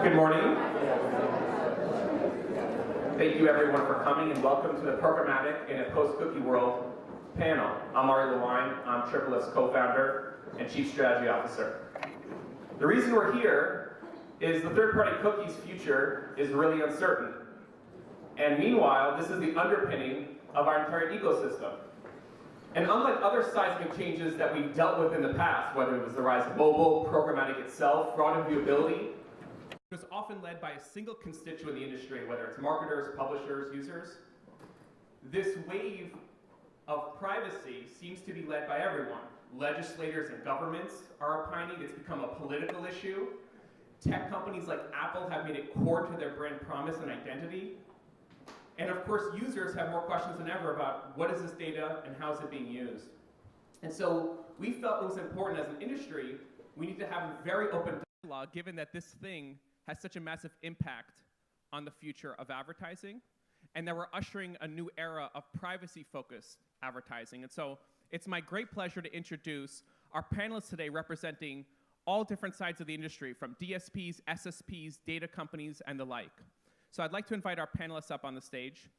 Good morning. Thank you everyone for coming and welcome to the Programmatic in a Post-Cookie World panel. I'm Ari Lewine. I'm TripleLift's co-founder and chief strategy officer. The reason we're here is the third-party cookies future is really uncertain. And meanwhile, this is the underpinning of our entire ecosystem. And unlike other seismic changes that we've dealt with in the past, whether it was the rise of mobile, programmatic itself, fraud and viewability, it was often led by a single constituent in the industry, whether it's marketers, publishers, users. This wave of privacy seems to be led by everyone. Legislators and governments are opining. It's become a political issue. Tech companies like Apple have made it core to their brand promise and identity. And of course, users have more questions than ever about what is this data and how is it being used. And so we felt it was important as an industry, we need to have a very open dialogue given that this thing has such a massive impact on the future of advertising and that we're ushering a new era of privacy-focused advertising. And so it's my great pleasure to introduce our panelists today representing all different sides of the industry from DSPs, SSPs, data companies, and the like. So I'd like to invite our panelists up on the stage.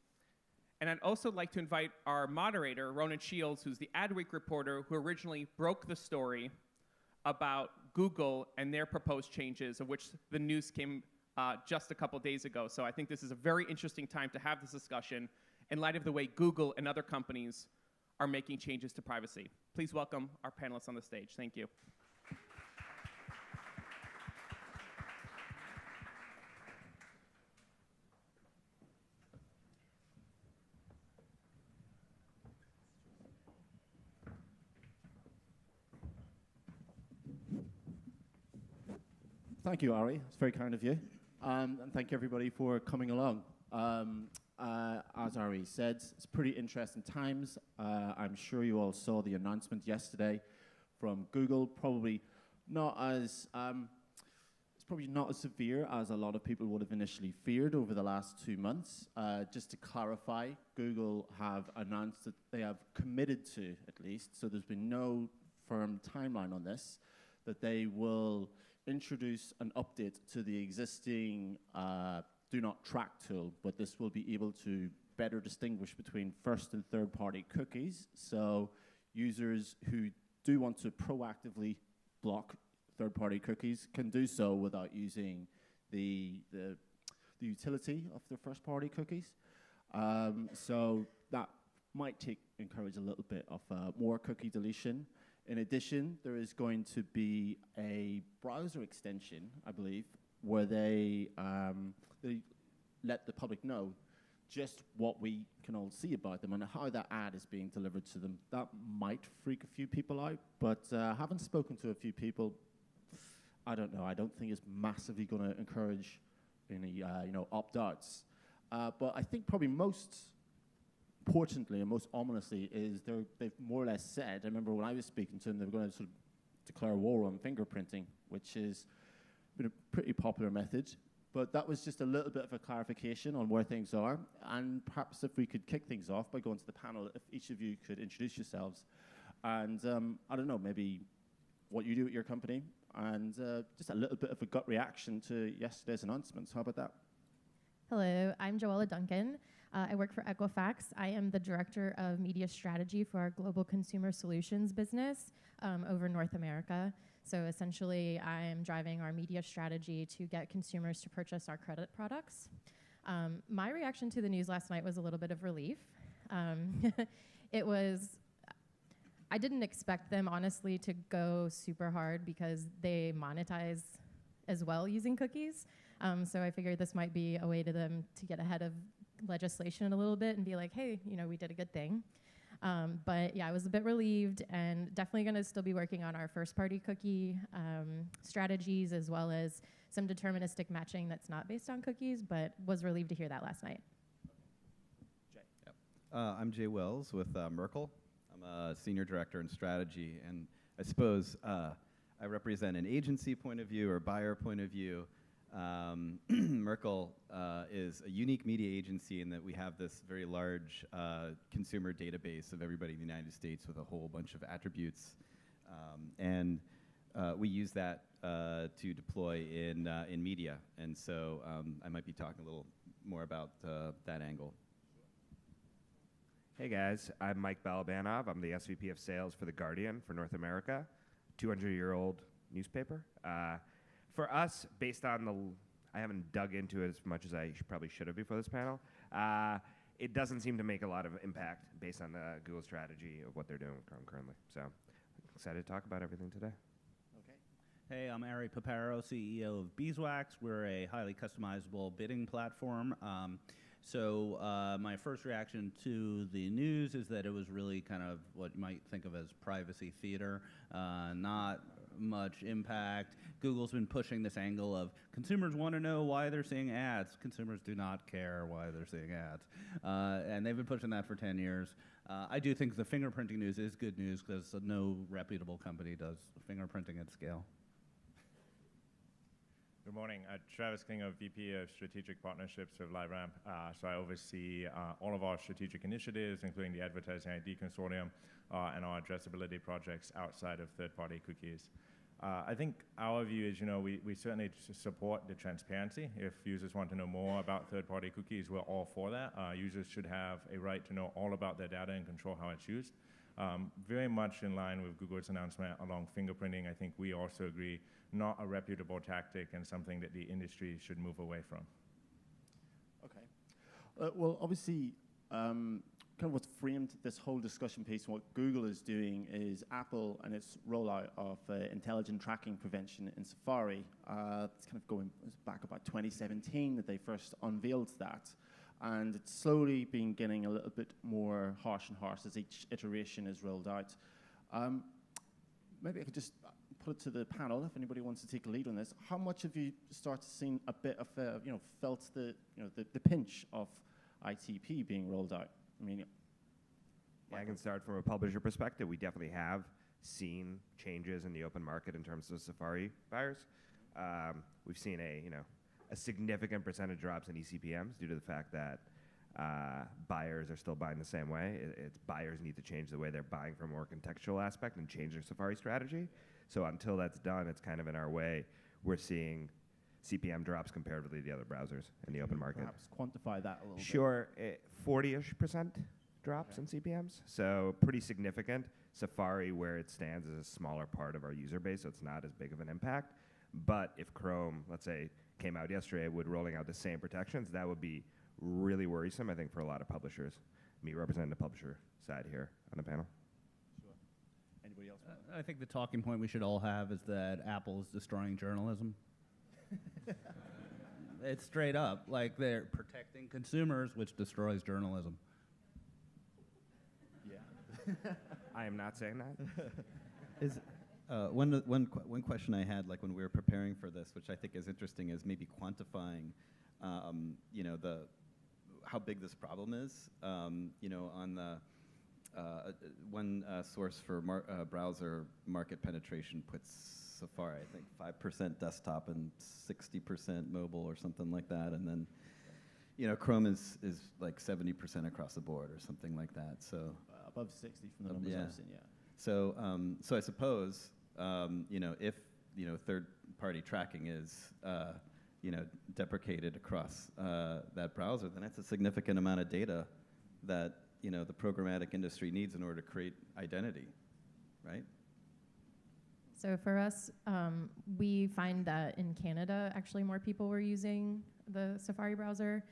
And I'd also like to invite our moderator, Ronan, who's the Adweek reporter who originally broke the story about Google and their proposed changes, of which the news came just a couple days ago. So I think this is a very interesting time to have this discussion in light of the way Google and other companies are making changes to privacy. Please welcome our panelists on the stage. Thank you. Thank you, Ari. It's very kind of you. And thank you, everybody, for coming along. As Ari said, it's pretty interesting times. I'm sure you all saw the announcement yesterday from Google. Probably not as it's probably not as severe as a lot of people would have initially feared over the last 2 months. Just to clarify, Google have announced that they have committed to, at least, so there's been no firm timeline on this, that they will introduce an update to the existing Do Not Track tool, but this will be able to better distinguish between first and third-party cookies. So users who do want to proactively block third-party cookies can do so without using the utility of the first-party cookies. So that might encourage a little bit of more cookie deletion. In addition, there is going to be a browser extension, I believe, where they let the public know just what we can all see about them and how that ad is being delivered to them. That might freak a few people out, but having spoken to a few people, I don't know. I don't think it's massively going to encourage any opt-outs. But I think probably most importantly and most ominously is they've more or less said, I remember when I was speaking to them, they were going to sort of declare war on fingerprinting, which has been a pretty popular method. But that was just a little bit of a clarification on where things are. And perhaps if we could kick things off by going to the panel, if each of you could introduce yourselves. And I don't know, maybe what you do at your company, and just a little bit of a gut reaction to yesterday's announcements. How about that? Hello, I'm Joella Duncan. I work for Equifax. I am the director of media strategy for our global consumer solutions business over North America. So essentially, I am driving our media strategy to get consumers to purchase our credit products. My reaction to the news last night was a little bit of relief. I didn't expect them, honestly, to go super hard because they monetize as well using cookies. So I figured this might be a way to them to get ahead of legislation a little bit and be like, hey, we did a good thing. But yeah, I was a bit relieved and definitely going to still be working on our first-party cookie strategies as well as some deterministic matching that's not based on cookies, but was relieved to hear that last night. Jay. Yep. I'm Jay Wells with Merkle. I'm a senior director in strategy, and I suppose I represent an agency point of view or buyer point of view. Merkle is a unique media agency in that we have this very large consumer database of everybody in the United States with a whole bunch of attributes. And we use that to deploy in media. And so I might be talking a little more about that angle. Hey guys, I'm Mike Balabanov. I'm the SVP of Sales for The Guardian for North America, 200-year-old newspaper. For us, based on I haven't dug into it as much as I probably should have before this panel. It doesn't seem to make a lot of impact based on Google's strategy of what they're doing with Chrome currently. So I'm excited to talk about everything today. Hey, I'm Ari Paparo, CEO of Beeswax. We're a highly customizable bidding platform. So my first reaction to the news is that it was really kind of what you might think of as privacy theater, not much impact. Google's been pushing this angle of consumers want to know why they're seeing ads. Consumers do not care why they're seeing ads. And they've been pushing that for 10 years. I do think the fingerprinting news is good news because no reputable company does fingerprinting at scale. Good morning. Travis Klinger, VP of Strategic Partnerships with LiveRamp. So I oversee all of our strategic initiatives, including the Advertising ID Consortium and our addressability projects outside of third-party cookies. I think our view is, we certainly support the transparency. If users want to know more about third-party cookies, we're all for that. Users should have a right to know all about their data and control how it's used. Very much in line with Google's announcement along fingerprinting, I think we also agree not a reputable tactic and something that the industry should move away from. Okay. Well, obviously, kind of what's framed this whole discussion piece and what Google is doing is Apple and its rollout of intelligent tracking prevention in Safari. It's kind of going back about 2017 that they first unveiled that. And it's slowly been getting a little bit more harsh and harsh as each iteration is rolled out. Maybe I could just put it to the panel if anybody wants to take a lead on this. How much have you started seeing a bit of, felt the pinch of ITP being rolled out? I mean, I can start from a publisher perspective. We definitely have seen changes in the open market in terms of Safari buyers. We've seen a significant percentage drops in eCPMs due to the fact that buyers are still buying the same way. Buyers need to change the way they're buying from a more contextual aspect and change their Safari strategy. So until that's done, it's kind of in our way. We're seeing CPM drops comparatively to the other browsers in the open market. Perhaps quantify that a little bit. Sure, 40-ish% drops in CPMs, so pretty significant. Safari, where it stands, is a smaller part of our user base, so it's not as big of an impact. But if Chrome, let's say, came out yesterday with rolling out the same protections, that would be really worrisome, I think, for a lot of publishers. Me representing the publisher side here on the panel. Sure. Anybody else? I think the talking point we should all have is that Apple is destroying journalism. It's straight up, like they're protecting consumers, which destroys journalism. Yeah. I am not saying that. Is one question I had, like when we were preparing for this, which I think is interesting, is maybe quantifying, how big this problem is. On the one source for browser market penetration puts Safari, I think 5% desktop and 60% mobile or something like that, and then Chrome is like 70% across the board or something like that. So above 60 from the numbers I've seen, yeah. So I suppose if third-party tracking is deprecated across that browser, then that's a significant amount of data that the programmatic industry needs in order to create identity, right? So for us, we find that in Canada, actually more people were using the Safari browser.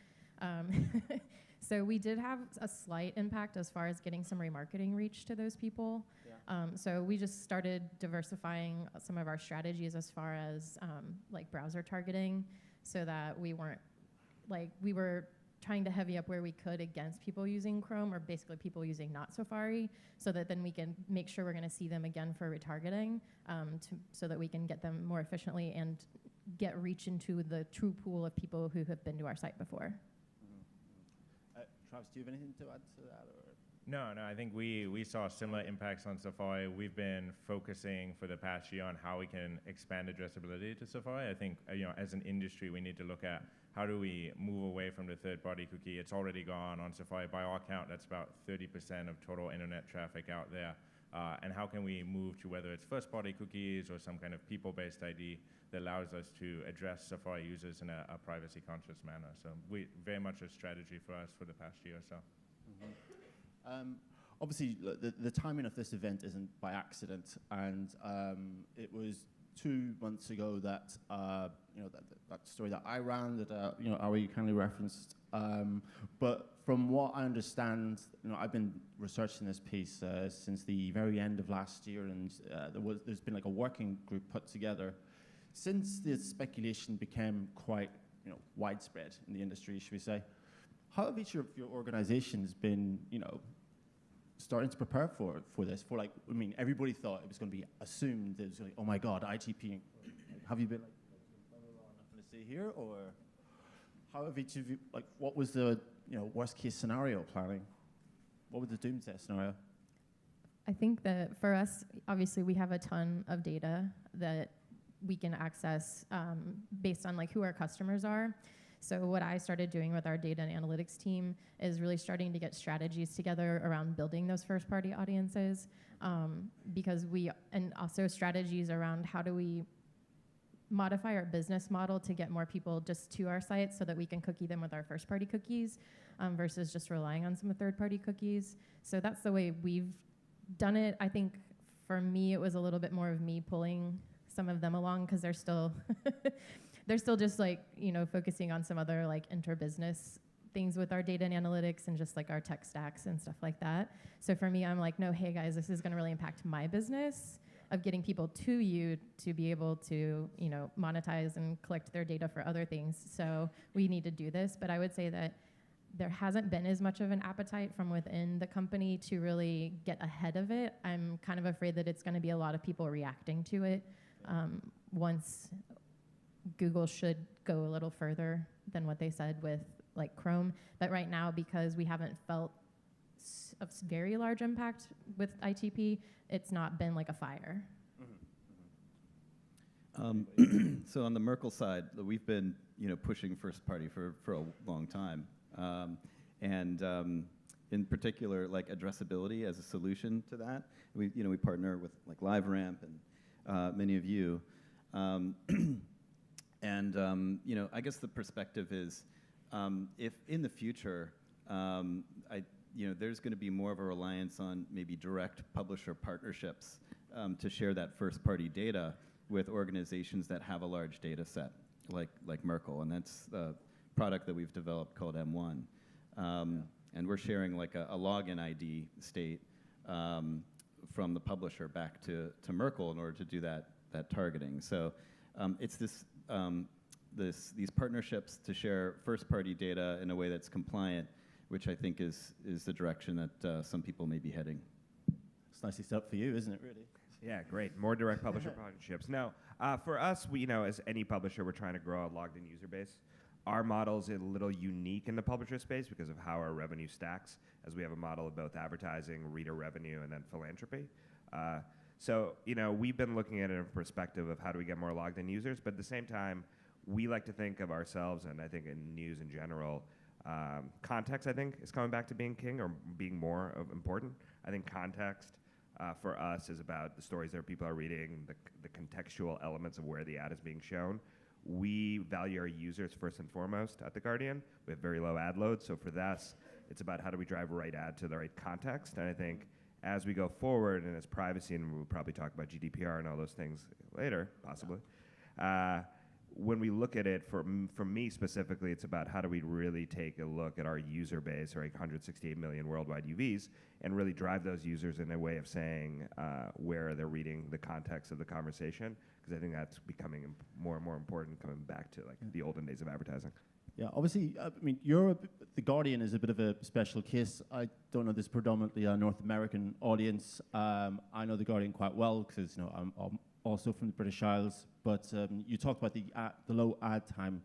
So we did have a slight impact as far as getting some remarketing reach to those people. Yeah. So we just started diversifying some of our strategies as far as like browser targeting, so that we were trying to heavy up where we could against people using Chrome, or basically people using not Safari, so that then we can make sure we're going to see them again for retargeting, so that we can get them more efficiently and get reach into the true pool of people who have been to our site before. Travis, do you have anything to add to that? Or? No, I think we saw similar impacts on Safari. We've been focusing for the past year on how we can expand addressability to Safari. I think as an industry, we need to look at how do we move away from the third-party cookie. It's already gone on Safari. By our count, that's about 30% of total internet traffic out there. and how can we move to whether it's first-party cookies or some kind of people-based ID that allows us to address Safari users in a privacy-conscious manner. So very much a strategy for us for the past year or so. Obviously, the timing of this event isn't by accident, and it was 2 months ago that that story that I ran that Ari kindly referenced. But from what I understand, I've been researching this piece since the very end of last year, and there's been like a working group put together. Since the speculation became quite widespread in the industry, should we say, how have each of your organizations been starting to prepare for this? Everybody thought it was going to be assumed. It was like, oh my God, ITP. Have you been like, nothing to say here, or how have each of you what was the worst case scenario planning? What was the doomsday scenario? I think that for us, obviously, we have a ton of data that we can access based on who our customers are. So what I started doing with our data and analytics team is really starting to get strategies together around building those first-party audiences, and also strategies around how do we modify our business model to get more people just to our site so that we can cookie them with our first-party cookies versus just relying on some third-party cookies. So that's the way we've done it. I think for me, it was a little bit more of me pulling some of them along because they're still they're still just focusing on some other inter-business things with our data and analytics and just our tech stacks and stuff like that. So for me, I'm like, no, hey guys, this is going to really impact my business of getting people to you to be able to monetize and collect their data for other things. So we need to do this. But I would say that there hasn't been as much of an appetite from within the company to really get ahead of it. I'm kind of afraid that it's going to be a lot of people reacting to it once Google should go a little further than what they said with Chrome. But right now, because we haven't felt a very large impact with ITP, it's not been like a fire. So on the Merkle side, we've been pushing first party for a long time, and in particular addressability as a solution to that. We partner with LiveRamp and many of you, and I guess the perspective is if in the future there's going to be more of a reliance on maybe direct publisher partnerships to share that first-party data with organizations that have a large data set, like Merkle, and that's the product that we've developed called M1. And we're sharing a login ID state from the publisher back to Merkle in order to do that targeting. So it's these partnerships to share first-party data in a way that's compliant, which I think is the direction that some people may be heading. It's nicely set up for you, isn't it, really? Yeah, great. More direct publisher partnerships. Now, for us, we, as any publisher, we're trying to grow a logged-in user base. Our model's a little unique in the publisher space because of how our revenue stacks, as we have a model of both advertising, reader revenue, and then philanthropy. So, we've been looking at it in perspective of how do we get more logged-in users, but at the same time, we like to think of ourselves, and I think in news in general, context, I think, is coming back to being king or being more important. I think context for us is about the stories that people are reading, the contextual elements of where the ad is being shown. We value our users first and foremost at The Guardian. We have very low ad load, so for us, it's about how do we drive the right ad to the right context. And I think as we go forward, and as privacy, and we'll probably talk about GDPR and all those things later, possibly, when we look at it, for me specifically, it's about how do we really take a look at our user base, or 168 million worldwide UVs, and really drive those users in a way of saying where they're reading the context of the conversation, because I think that's becoming more and more important coming back to the olden days of advertising. Yeah, obviously, The Guardian is a bit of a special case. I don't know this predominantly a North American audience. I know The Guardian quite well because I'm also from the British Isles. But you talked about the low ad time.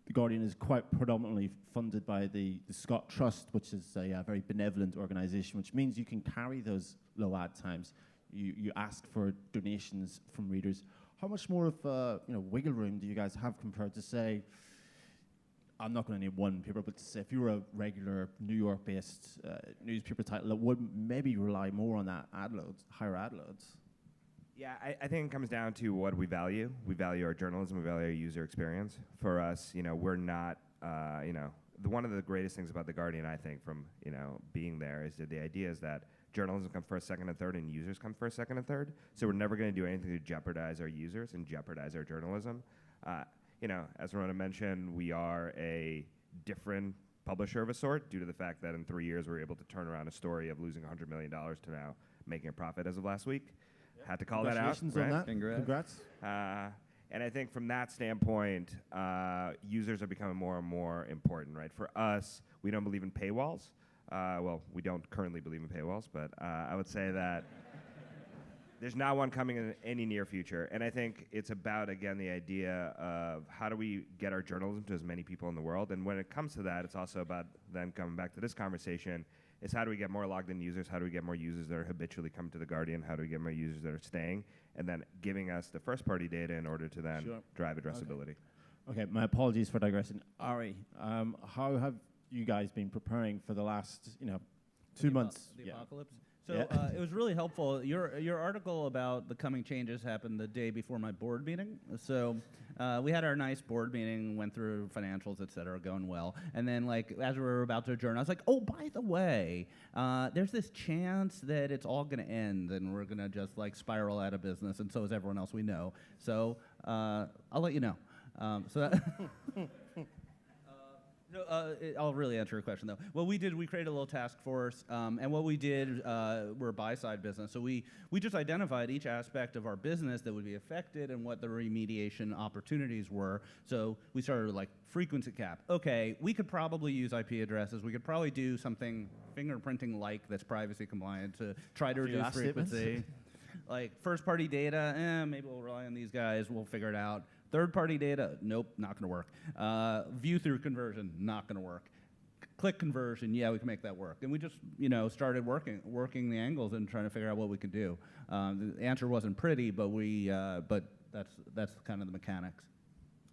The Guardian is quite predominantly funded by the Scott Trust, which is a very benevolent organization, which means you can carry those low ad times. You ask for donations from readers. How much more of wiggle room do you guys have compared to, say, I'm not going to name one paper, but say if you were a regular New York-based newspaper title, it would maybe rely more on that ad loads, higher ad loads. Yeah, I think it comes down to what we value. We value our journalism. We value our user experience. For us, we're not, one of the greatest things about The Guardian, I think, from, being there is that the idea is that journalism comes first, second, and third, and users come first, second, and third. So we're never going to do anything to jeopardize our users and jeopardize our journalism. As Ronan mentioned, we are a different publisher of a sort due to the fact that in 3 years we were able to turn around a story of losing $100 million to now making a profit as of last week. Had to call that out. Congratulations on that. Congrats. And I think from that standpoint, users are becoming more and more important, right? For us, we don't believe in paywalls. Well, we don't currently believe in paywalls, but I would say that there's not one coming in any near future. And I think it's about, again, the idea of how do we get our journalism to as many people in the world. And when it comes to that, it's also about then coming back to this conversation, is how do we get more logged in users? How do we get more users that are habitually coming to The Guardian? How do we get more users that are staying? And then giving us the first-party data in order to then drive addressability. Okay, my apologies for digressing. Ari, how have you guys been preparing for the last, 2 months? The apocalypse? So it was really helpful. Your article about the coming changes happened the day before my board meeting. So we had our nice board meeting, went through financials, et cetera, going well. And then, as we were about to adjourn, I was like, oh, by the way, there's this chance that it's all going to end and we're going to just, spiral out of business, and so is everyone else we know. So I'll let you know. No, I'll really answer your question, though. What we did, we created a little task force, and what we did, we're a buy-side business, so we just identified each aspect of our business that would be affected and what the remediation opportunities were. So we started with, frequency cap. Okay, we could probably use IP addresses. We could probably do something fingerprinting-like that's privacy compliant to try to reduce frequency. First-party data, maybe we'll rely on these guys. We'll figure it out. Third-party data, nope, not going to work. View-through conversion, not going to work. Click conversion, yeah, we can make that work. And we just, started working the angles and trying to figure out what we could do. The answer wasn't pretty, but that's kind of the mechanics.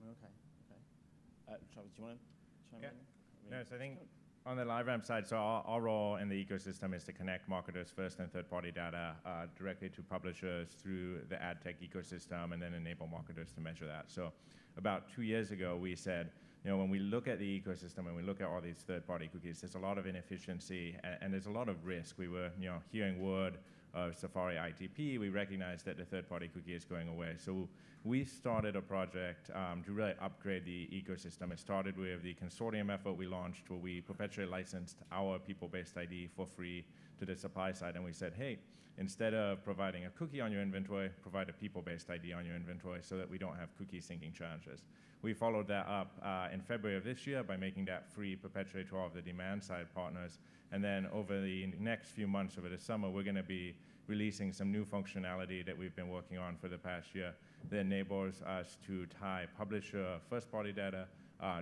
Okay. Travis, do you want to chime in? No, so I think on the LiveRamp side, so our role in the ecosystem is to connect marketers' first and third-party data directly to publishers through the ad tech ecosystem, and then enable marketers to measure that. So about 2 years ago, we said, when we look at the ecosystem and we look at all these third-party cookies, there's a lot of inefficiency and there's a lot of risk. We were, hearing word of Safari ITP. We recognized that the third-party cookie is going away. So we started a project to really upgrade the ecosystem. It started with the consortium effort we launched, where we perpetually licensed our people-based ID for free to the supply side. And we said, hey, instead of providing a cookie on your inventory, provide a people-based ID on your inventory so that we don't have cookie syncing challenges. We followed that up in February of this year by making that free perpetually to all of the demand-side partners. And then over the next few months, over the summer, we're going to be releasing some new functionality that we've been working on for the past year that enables us to tie publisher first-party data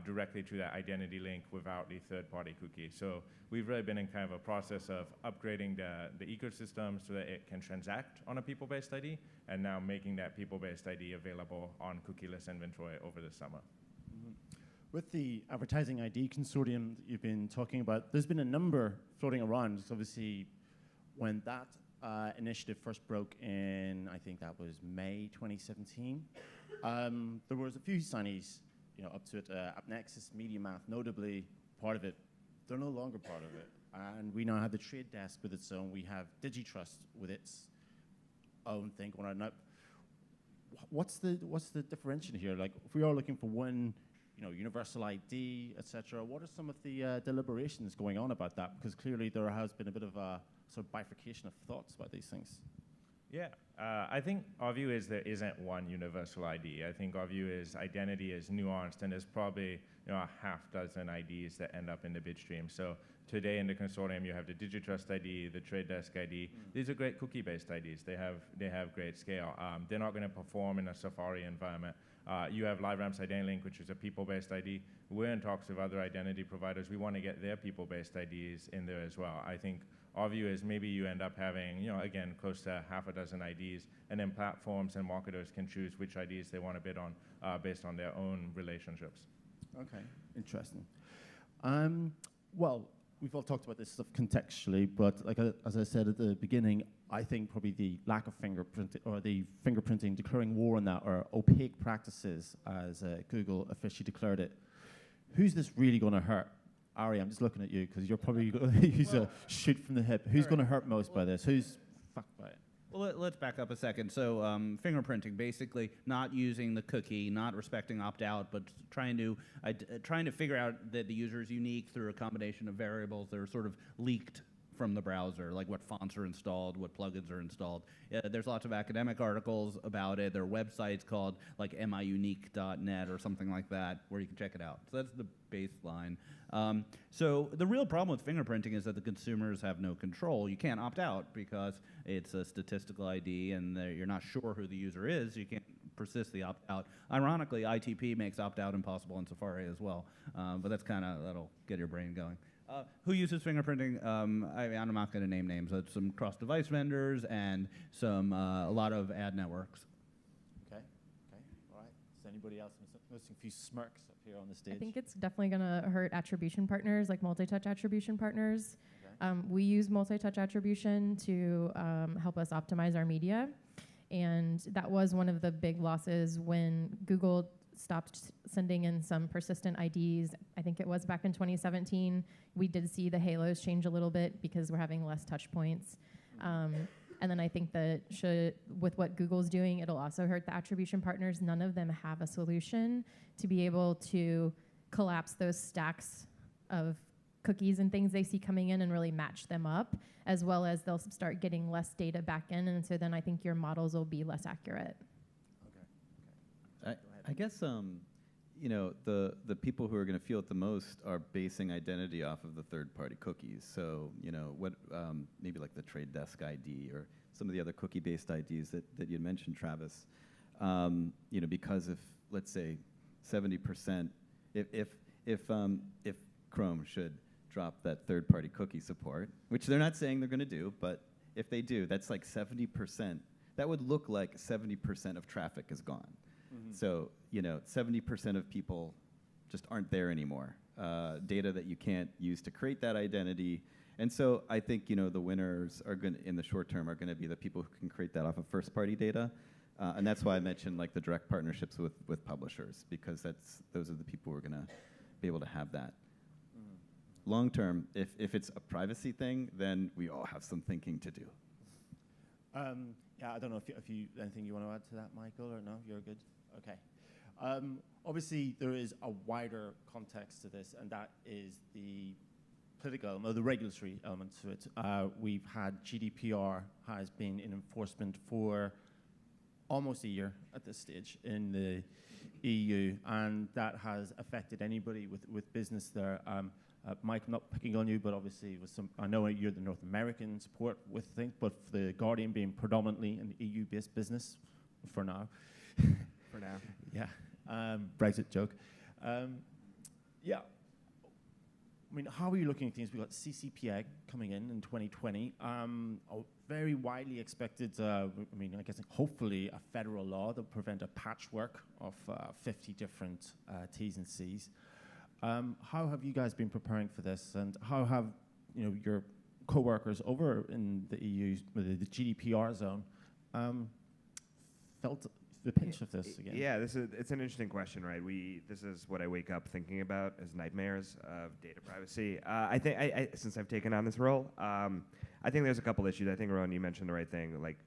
directly to that identity link without the third-party cookie. So we've really been in kind of a process of upgrading the ecosystem so that it can transact on a people-based ID, and now making that people-based ID available on cookieless inventory over the summer. With the Advertising ID Consortium that you've been talking about, there's been a number floating around. So obviously, when that initiative first broke in, I think that was May 2017, there was a few signees up to it. AppNexus, MediaMath, notably part of it. They're no longer part of it. And we now have the Trade Desk with its own. We have DigiTrust with its own thing going on. Now, what's the differentiation here? If we are looking for one, universal ID, etc., what are some of the deliberations going on about that? Because clearly there has been a bit of a sort of bifurcation of thoughts about these things. Yeah, I think our view is there isn't one universal ID. I think our view is identity is nuanced, and there's probably a half dozen IDs that end up in the bid stream. So today in the consortium, you have the DigiTrust ID, the Trade Desk ID. These are great cookie-based IDs. They have great scale. They're not going to perform in a Safari environment. You have LiveRamp's Identity Link, which is a people-based ID. We're in talks with other identity providers. We want to get their people-based IDs in there as well. I think our view is maybe you end up having, again, close to half a dozen IDs, and then platforms and marketers can choose which IDs they want to bid on based on their own relationships. Okay, interesting. Well, we've all talked about this stuff contextually, but like as I said at the beginning, I think probably the lack of fingerprinting or the fingerprinting declaring war on that or opaque practices, as Google officially declared it. Who's this really going to hurt? Ari, I'm just looking at you because you're probably going to use a shoot from the hip. Who's going to hurt most by this? Who's fucked by it? Well, let's back up a second. So fingerprinting, basically not using the cookie, not respecting opt-out, but trying to figure out that the user is unique through a combination of variables that are sort of leaked from the browser, like what fonts are installed, what plugins are installed. There's lots of academic articles about it. There are websites called like miunique.net or something like that where you can check it out. So that's the baseline. So the real problem with fingerprinting is that the consumers have no control. You can't opt out because it's a statistical ID and you're not sure who the user is. You can't persist the opt-out. Ironically, ITP makes opt-out impossible in Safari as well. But that'll get your brain going. Who uses fingerprinting? I'm not going to name names. It's some cross-device vendors and a lot of ad networks. Okay, all right. Is anybody else noticing a few smirks up here on the stage? I think it's definitely going to hurt attribution partners, like multi-touch attribution partners. Okay. We use multi-touch attribution to help us optimize our media. And that was one of the big losses when Google stopped sending in some persistent IDs. I think it was back in 2017. We did see the halos change a little bit because we're having less touch points. And then I think that with what Google's doing, it'll also hurt the attribution partners. None of them have a solution to be able to collapse those stacks of cookies and things they see coming in and really match them up, as well as they'll start getting less data back in. And so then I think your models will be less accurate. I guess the people who are going to feel it the most are basing identity off of the third-party cookies. So what maybe like the Trade Desk ID or some of the other cookie-based IDs that you mentioned, Travis. Because if let's say 70%, if Chrome should drop that third-party cookie support, which they're not saying they're going to do, but if they do, that's like 70%. That would look like 70% of traffic is gone. So, 70% of people just aren't there anymore. Data that you can't use to create that identity. And so I think, the winners are going in the short term are going to be the people who can create that off of first-party data. And that's why I mentioned like the direct partnerships with publishers, because those are the people who are going to be able to have that. Long term, if it's a privacy thing, then we all have some thinking to do. Yeah, I don't know if you anything you want to add to that, Michael, or no? You're good. Okay. Obviously, there is a wider context to this, and that is the political or the regulatory element to it. We've had GDPR has been in enforcement for almost a year at this stage in the EU, and that has affected anybody with business there. Mike, I'm not picking on you, but obviously I know you're the North American support with things, but for the Guardian being predominantly an EU-based business for now. For now. Yeah. Brexit joke. Yeah. I mean, how are you looking at things? We've got CCPA coming in 2020. A very widely expected, I guess hopefully a federal law that will prevent a patchwork of 50 different T's and C's. How have you guys been preparing for this, and how have your co-workers over in the EU, the GDPR zone, felt the pinch of this again? Yeah, it's an interesting question, right? This is what I wake up thinking about as nightmares of data privacy. I think since I've taken on this role, I think there's a couple issues. I think, Ronan, you mentioned the right thing, like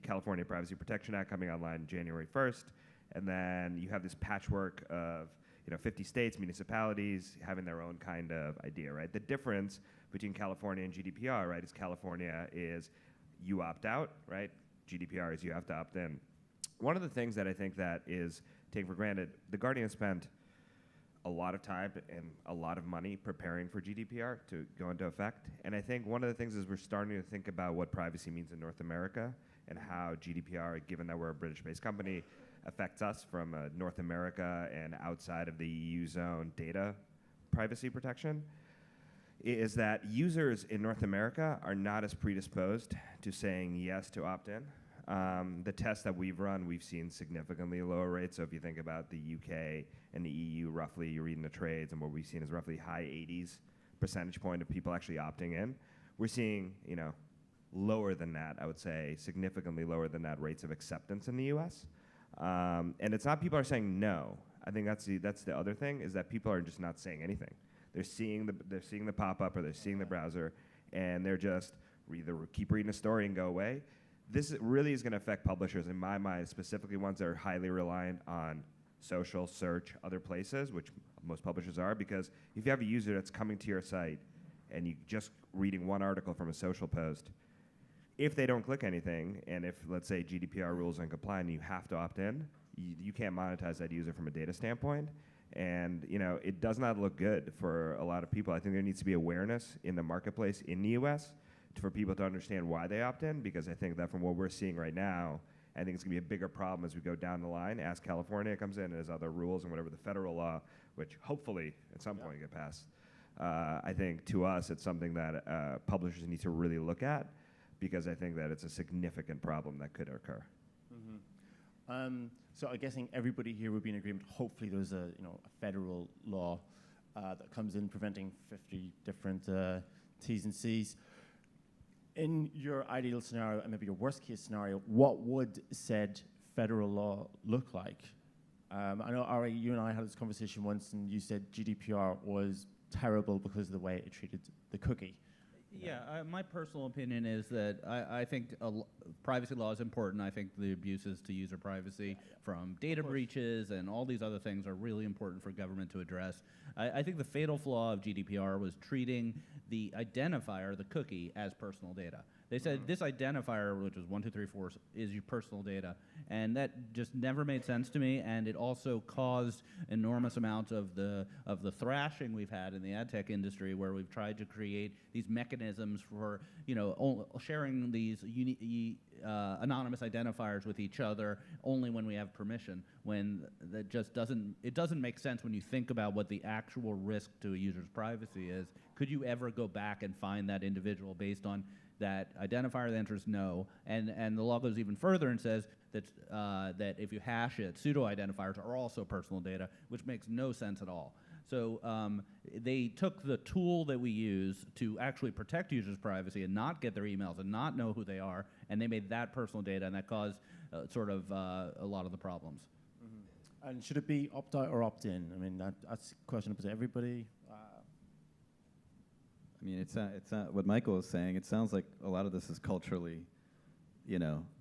California Privacy Protection Act coming online January 1st, and then you have this patchwork of 50 states, municipalities having their own kind of idea, right? The difference between California and GDPR, right, is California is you opt out, right? GDPR is you have to opt in. One of the things that I think that is taken for granted, the Guardian spent a lot of time and a lot of money preparing for GDPR to go into effect. And I think one of the things is we're starting to think about what privacy means in North America and how GDPR, given that we're a British-based company, affects us from North America and outside of the EU zone data privacy protection, is that users in North America are not as predisposed to saying yes to opt-in The tests that we've run, we've seen significantly lower rates. So if you think about the UK and the EU, roughly, you're reading the trades, and what we've seen is roughly high 80s percentage point of people actually opting in. We're seeing, lower than that, I would say, significantly lower than that rates of acceptance in the US. And it's not people are saying no. I think that's the other thing, is that people are just not saying anything. They're seeing the pop-up, or they're seeing the browser, and they're just either keep reading a story and go away. This really is going to affect publishers, in my mind, specifically ones that are highly reliant on social, search, other places, which most publishers are, because if you have a user that's coming to your site and you just reading one article from a social post, if they don't click anything, and if, let's say, GDPR rules aren't compliant and you have to opt in, you can't monetize that user from a data standpoint. And it does not look good for a lot of people. I think there needs to be awareness in the marketplace in the US for people to understand why they opt in, because I think that from what we're seeing right now, I think it's going to be a bigger problem as we go down the line, as California comes in and as other rules and whatever the federal law, which hopefully at some point get passed. I think to us it's something that publishers need to really look at, because I think that it's a significant problem that could occur. So I'm guessing everybody here would be in agreement. Hopefully there's a federal law that comes in preventing 50 different T's and C's. In your ideal scenario, and maybe your worst case scenario, what would said federal law look like? I know, Ari, you and I had this conversation once, and you said GDPR was terrible because of the way it treated the cookie. Yeah, my personal opinion is that I think privacy law is important. I think the abuses to user privacy from data breaches and all these other things are really important for government to address. I think the fatal flaw of GDPR was treating the identifier, the cookie, as personal data. They said this identifier, which is 1, 2, 3, 4, is your personal data, and that just never made sense to me. And it also caused enormous amounts of the thrashing we've had in the ad tech industry, where we've tried to create these mechanisms for sharing these anonymous identifiers with each other only when we have permission. When that just doesn't make sense when you think about what the actual risk to a user's privacy is. Could you ever go back and find that individual based on that identifier? The answer is no. And the law goes even further and says that that if you hash it, pseudo-identifiers are also personal data, which makes no sense at all. So they took the tool that we use to actually protect users' privacy and not get their emails and not know who they are, and they made that personal data, and that caused a lot of the problems. And should it be opt-out or opt-in? I mean, that's a question to everybody. I mean, it's not what Michael is saying. It sounds like a lot of this is culturally,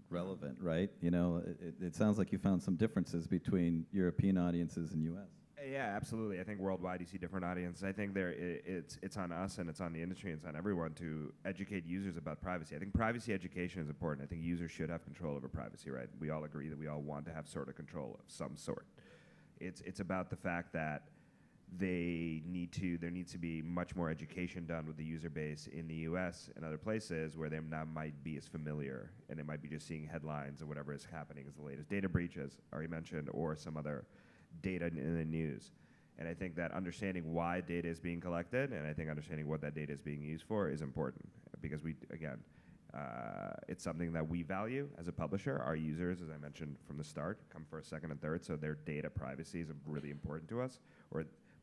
relevant, right? It sounds like you found some differences between European audiences and U.S. Yeah, absolutely. I think worldwide you see different audiences. I think it's on us and it's on the industry and it's on everyone to educate users about privacy. I think privacy education is important. I think users should have control over privacy, right? We all agree that we all want to have sort of control of some sort. It's about the fact that there needs to be much more education done with the user base in the US and other places where they not might be as familiar, and they might be just seeing headlines or whatever is happening as the latest data breaches, Ari mentioned, or some other data in the news. And I think that understanding why data is being collected, and I think understanding what that data is being used for, is important, because it's something that we value as a publisher. Our users, as I mentioned from the start, come first, second, and third, so their data privacy is really important to us.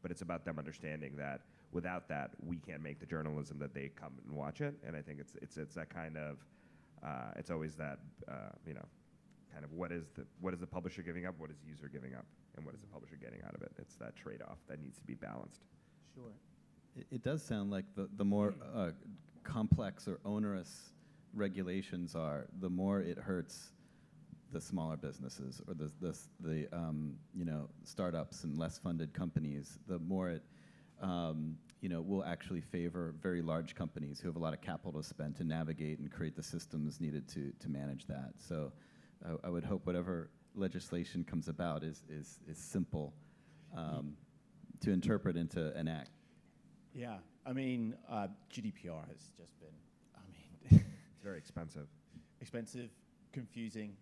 But it's about them understanding that without that, we can't make the journalism that they come and watch it. And I think it's that kind of, it's always that, kind of what is the publisher giving up, what is the user giving up, and what is the publisher getting out of it? It's that trade-off that needs to be balanced. Sure. It does sound like the more complex or onerous regulations are, the more it hurts the smaller businesses or the startups and less funded companies. The more it will actually favor very large companies who have a lot of capital to spend to navigate and create the systems needed to manage that. So I would hope whatever legislation comes about is simple to interpret and to enact. Yeah, I mean, GDPR has just been, It's very expensive. expensive, confusing,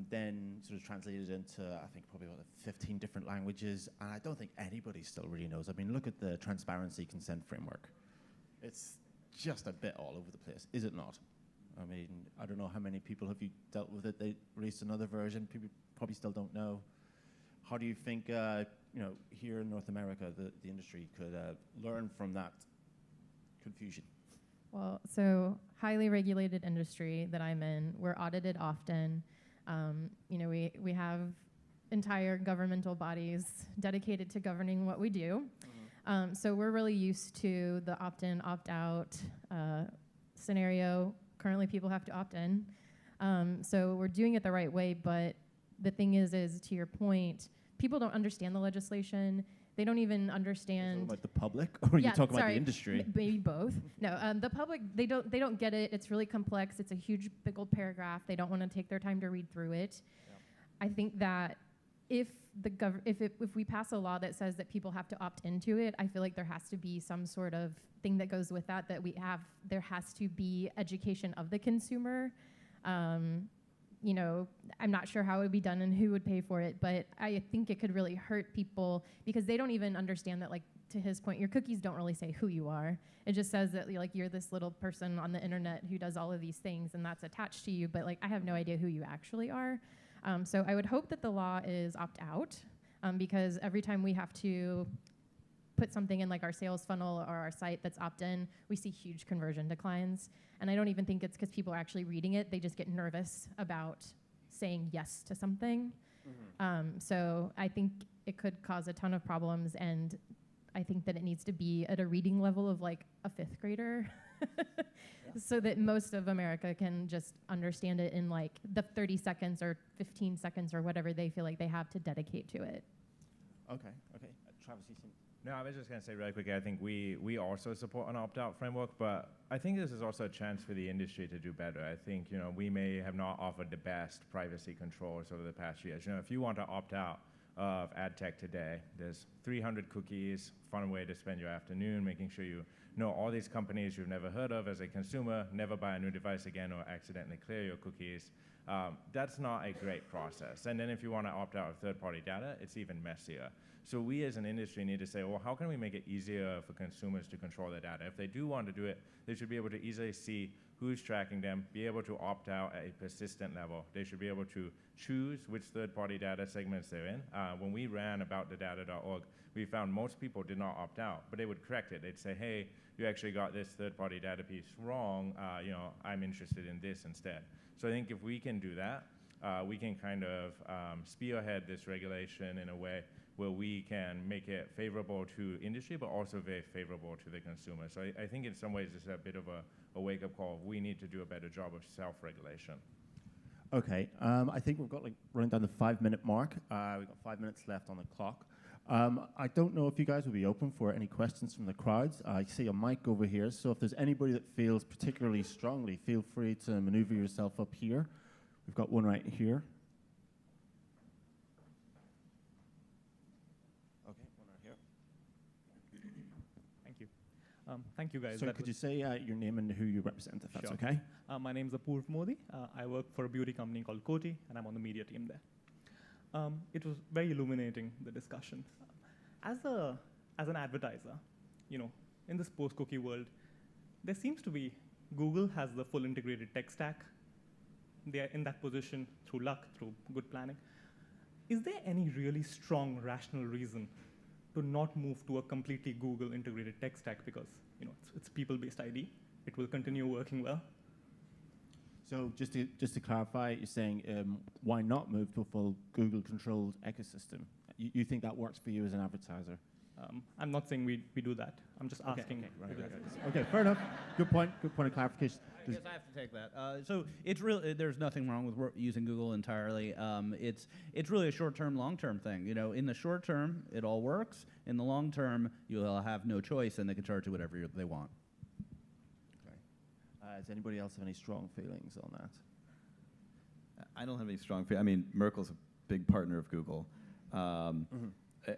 then sort of translated into, I think, probably about 15 different languages, and I don't think anybody still really knows. I mean, look at the transparency consent framework. It's just a bit all over the place, is it not? I mean, I don't know how many people have you dealt with it. They released another version. People probably still don't know. How do you think, here in North America, the industry could learn from that confusion? Well, so highly regulated industry that I'm in, we're audited often. We have entire governmental bodies dedicated to governing what we do. So we're really used to the opt-in, opt-out scenario. Currently, people have to opt in. So we're doing it the right way, but the thing is to your point, people don't understand the legislation. They don't even understand. About the public, or are you talking about the industry? Maybe both. No, the public, they don't get it. It's really complex. It's a huge, big old paragraph. They don't want to take their time to read through it. Yeah. I think that if we pass a law that says that people have to opt into it, I feel like there has to be some sort of thing that goes with that. There has to be education of the consumer. I'm not sure how it would be done and who would pay for it, but I think it could really hurt people because they don't even understand that, like, to his point, your cookies don't really say who you are. It just says that, like, you're this little person on the internet who does all of these things and that's attached to you, but, like, I have no idea who you actually are. So I would hope that the law is opt-out because every time we have to put something in, like, our sales funnel or our site that's opt-in, we see huge conversion declines. And I don't even think it's because people are actually reading it. They just get nervous about saying yes to something. So I think it could cause a ton of problems, and I think that it needs to be at a reading level of, like, a 5th grader so that most of America can just understand it in, like, the 30 seconds or 15 seconds or whatever they feel like they have to dedicate to it. Okay. Travis, you think? No, I was just going to say really quickly, I think we also support an opt-out framework, but I think this is also a chance for the industry to do better. I think, we may have not offered the best privacy controls over the past years. If you want to opt out of ad tech today, there's 300 cookies, fun way to spend your afternoon, making sure you know all these companies you've never heard of as a consumer, never buy a new device again or accidentally clear your cookies. That's not a great process. And then if you want to opt out of third-party data, it's even messier. So we as an industry need to say, well, how can we make it easier for consumers to control their data? If they do want to do it, they should be able to easily see who's tracking them, be able to opt out at a persistent level. They should be able to choose which third-party data segments they're in. When we ran aboutthedata.org, we found most people did not opt out, but they would correct it. They'd say, hey, you actually got this third-party data piece wrong. I'm interested in this instead. So I think if we can do that, we can kind of spearhead this regulation in a way where we can make it favorable to industry, but also very favorable to the consumer. So I think in some ways it's a bit of a wake-up call. We need to do a better job of self-regulation. Okay, I think we've got running down the 5-minute mark. We've got 5 minutes left on the clock. I don't know if you guys will be open for any questions from the crowds. I see a mic over here, so if there's anybody that feels particularly strongly, feel free to maneuver yourself up here. We've got one right here. Thank you, guys. So could you say your name and who you represent, if that's okay? My name is Apurv Modi. I work for a beauty company called Coty, and I'm on the media team there. It was very illuminating, the discussion. As an advertiser, in this post-cookie world, there seems to be Google has the full integrated tech stack. They are in that position through luck, through good planning. Is there any really strong rational reason to not move to a completely Google integrated tech stack because it's people-based ID? It will continue working well. So just to clarify, you're saying why not move to a full Google-controlled ecosystem? You think that works for you as an advertiser? I'm not saying we do that. I'm just asking. Okay, fair enough. Good point of clarification. I guess I have to take that. So it's really there's nothing wrong with using Google entirely. It's really a short-term, long-term thing. In the short term, it all works. In the long term, you'll have no choice, and they can charge you whatever they want. Okay. Does anybody else have any strong feelings on that? I don't have any strong feelings. I mean, Merkle's a big partner of Google.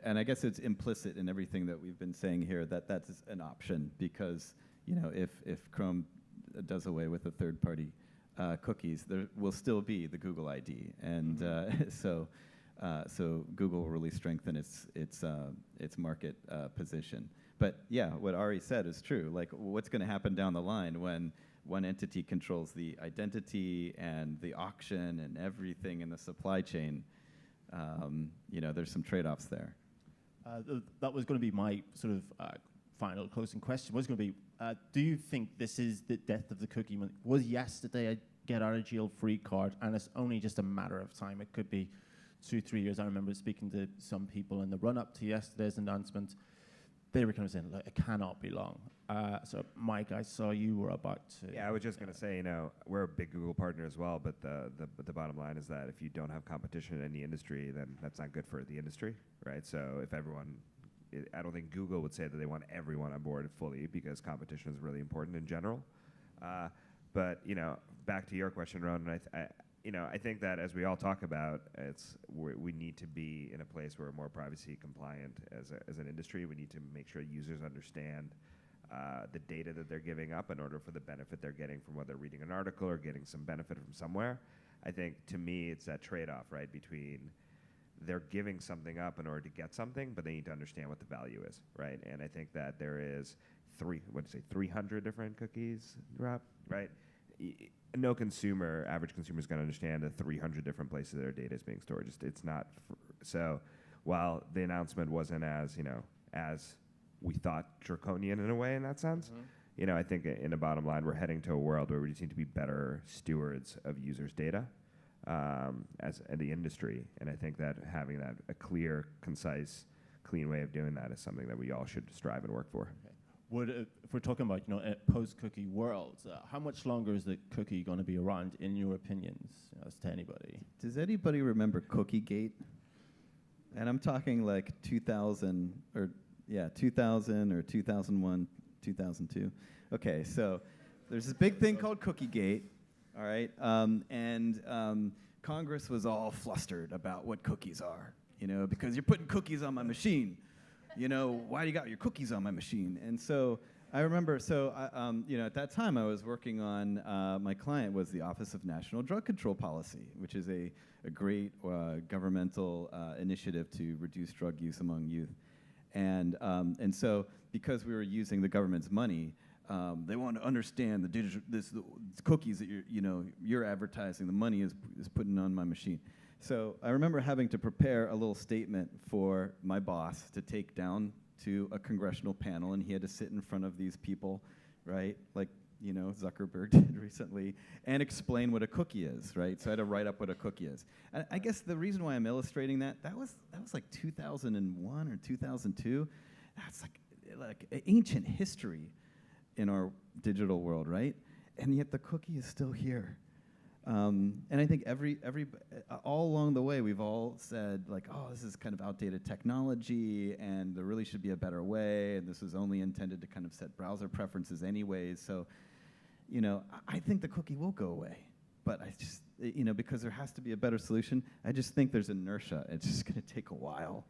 And I guess it's implicit in everything that we've been saying here that that's an option because, if Chrome does away with the third-party cookies, there will still be the Google ID, and so Google will really strengthen its market position. But yeah, what Ari said is true. Like, what's going to happen down the line when one entity controls the identity and the auction and everything in the supply chain, there's some trade-offs there. That was going to be my sort of final closing question. Was going to be, do you think this is the death of the cookie? Was yesterday a get out of jail free card, and it's only just a matter of time? It could be 2-3 years. I remember speaking to some people in the run-up to yesterday's announcement. They were kind of saying, look, it cannot be long. So, Mike, I saw you were about to... Yeah, I was just going to say, we're a big Google partner as well, but the bottom line is that if you don't have competition in any industry, then that's not good for the industry, right? So if everyone... I don't think Google would say that they want everyone on board fully, because competition is really important in general. But, back to your question, Ronan, I think that as we all talk about, we need to be in a place where we're more privacy compliant as an industry. We need to make sure users understand the data that they're giving up in order for the benefit they're getting from whether reading an article or getting some benefit from somewhere. I think, to me, it's that trade-off, right, between they're giving something up in order to get something, but they need to understand what the value is, right? And I think that there is 300 different cookies, Rob, right? No average consumer is going to understand the 300 different places their data is being stored. It's not. So while the announcement wasn't as we thought draconian in a way in that sense, I think in the bottom line, we're heading to a world where we just need to be better stewards of users' data as the industry. And I think that having that a clear, concise, clean way of doing that is something that we all should strive and work for. Okay. If we're talking about a post-cookie world, how much longer is the cookie going to be around, in your opinions, as to anybody? Does anybody remember CookieGate? And I'm talking like 2000 or 2001, 2002. Okay, so there's this big thing called CookieGate, all right? Congress was all flustered about what cookies are, because you're putting cookies on my machine. Why do you got your cookies on my machine? And so I remember, at that time I was working on, my client was the Office of National Drug Control Policy, which is a great governmental initiative to reduce drug use among youth. And so because we were using the government's money, they want to understand the cookies that you're advertising, the money is putting on my machine. So I remember having to prepare a little statement for my boss to take down to a congressional panel, and he had to sit in front of these people, right, like Zuckerberg did recently, and explain what a cookie is, right? So I had to write up what a cookie is. And I guess the reason why I'm illustrating that was like 2001 or 2002. That's like ancient history in our digital world, right? And yet the cookie is still here. And I think all along the way, we've all said, like, oh, this is kind of outdated technology, and there really should be a better way, and this was only intended to kind of set browser preferences anyways. So, I think the cookie will go away. But I just, because there has to be a better solution, I just think there's inertia. It's just going to take a while.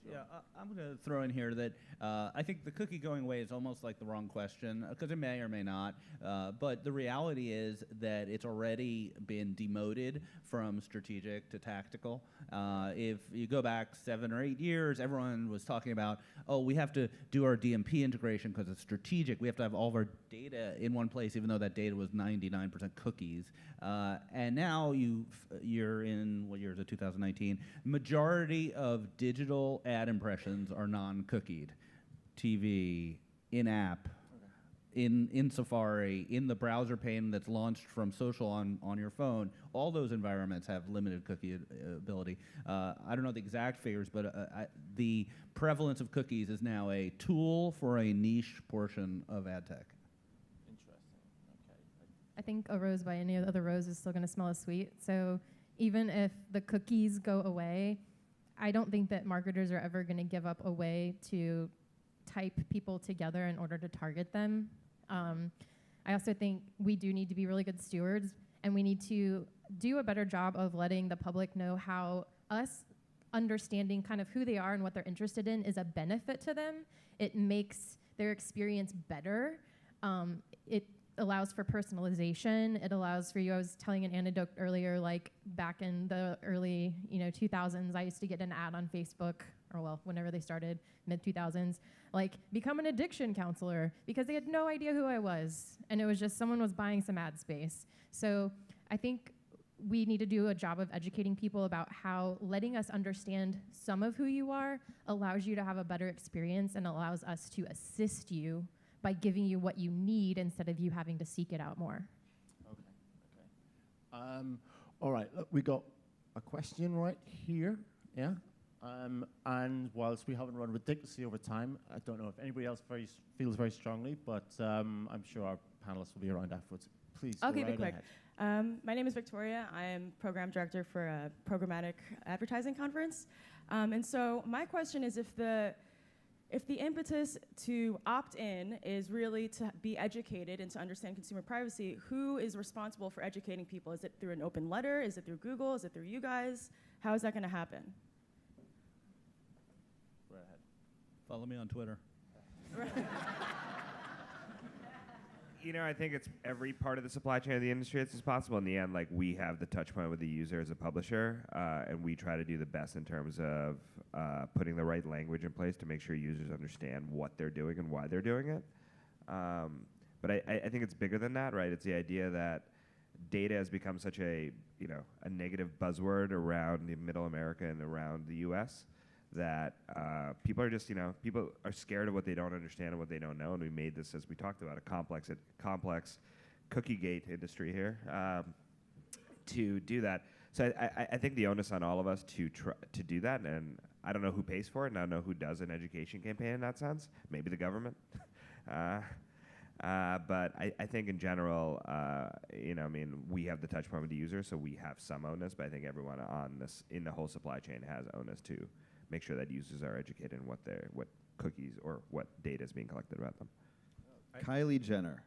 Yeah, I'm going to throw in here that I think the cookie going away is almost like the wrong question, because it may or may not. But the reality is that it's already been demoted from strategic to tactical. If you go back 7 or 8 years, everyone was talking about, oh, we have to do our DMP integration because it's strategic. We have to have all of our data in one place, even though that data was 99% cookies. And now you're in, what year is it, 2019? Majority of digital ad impressions are non-cookied. TV, in-app, in Safari, in the browser pane that's launched from social on your phone. All those environments have limited cookie ability. I don't know the exact figures, but the prevalence of cookies is now a tool for a niche portion of ad tech. I think a rose by any other rose is still going to smell as sweet. So even if the cookies go away, I don't think that marketers are ever going to give up a way to type people together in order to target them. I also think we do need to be really good stewards, and we need to do a better job of letting the public know how us understanding kind of who they are and what they're interested in is a benefit to them. It makes their experience better. It allows for personalization. It allows for you. I was telling an anecdote earlier, like back in the early 2000s, I used to get an ad on Facebook or well, whenever they started, mid-2000s, like, become an addiction counselor, because they had no idea who I was. And it was just someone was buying some ad space. So I think we need to do a job of educating people about how letting us understand some of who you are allows you to have a better experience and allows us to assist you by giving you what you need instead of you having to seek it out more. All right, look, we got a question right here, yeah? And whilst we haven't run ridiculously over time, I don't know if anybody else feels very strongly, but I'm sure our panelists will be around afterwards. Please, I'll go keep it right quick. ahead. My name is Victoria. I am program director for a programmatic advertising conference. And so my question is, if the impetus to opt in is really to be educated and to understand consumer privacy, who is responsible for educating people? Is it through an open letter? Is it through Google? Is it through you guys? How is that going to happen? Go ahead. Follow me on Twitter. You know, I think it's every part of the supply chain of the industry as possible. In the end, like, we have the touch point with the user as a publisher, and we try to do the best in terms of putting the right language in place to make sure users understand what they're doing and why they're doing it. But I think it's bigger than that, right? It's the idea that data has become such a negative buzzword around the Middle America and around the U.S. that people are just, people are scared of what they don't understand and what they don't know. And we made this, as we talked about, a complex cookie gate industry here to do that. So I think the onus on all of us to do that, and I don't know who pays for it, and I don't know who does an education campaign in that sense. Maybe the government. But I think in general, we have the touch point with the user, so we have some onus, but I think everyone on this, in the whole supply chain, has onus to make sure that users are educated in what cookies or what data is being collected about them. Kylie Jenner.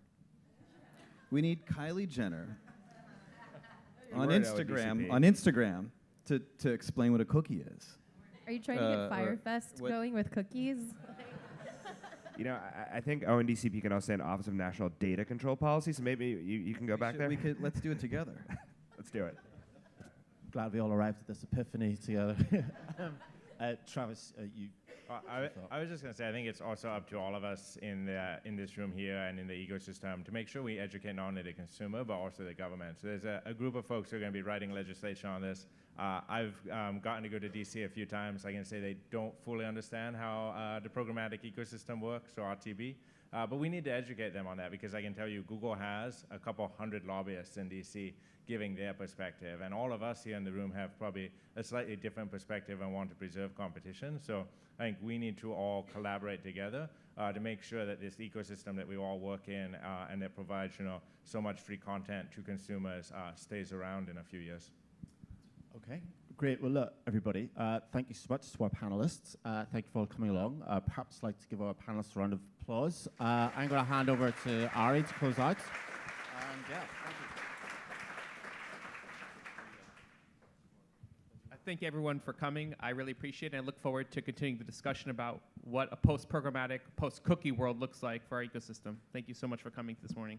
We need Kylie Jenner on were at Instagram to explain what a cookie is. Are you trying to get Firefest going with cookies? I think ONDCP can also say an Office of National Data Control Policy, so maybe you can go back there. Let's do it together. Let's do it. Glad we all arrived at this epiphany together. Travis, you... I was just going to say, I think it's also up to all of us in this room here and in the ecosystem to make sure we educate not only the consumer, but also the government. So there's a group of folks who are going to be writing legislation on this. I've gotten to go to DC a few times. I can say they don't fully understand how the programmatic ecosystem works, or RTB. But we need to educate them on that, because I can tell you Google has a couple hundred lobbyists in DC giving their perspective. And all of us here in the room have probably a slightly different perspective and want to preserve competition. So I think we need to all collaborate together to make sure that this ecosystem that we all work in and that provides so much free content to consumers stays around in a few years. Okay, great. Well, look, everybody, thank you so much to our panelists. Thank you for all coming along. Perhaps like to give our panelists a round of applause. I'm going to hand over to Ari to close out. And yeah, thank you. Thank you, everyone, for coming. I really appreciate it. I look forward to continuing the discussion about what a post-programmatic, post-cookie world looks like for our ecosystem. Thank you so much for coming this morning.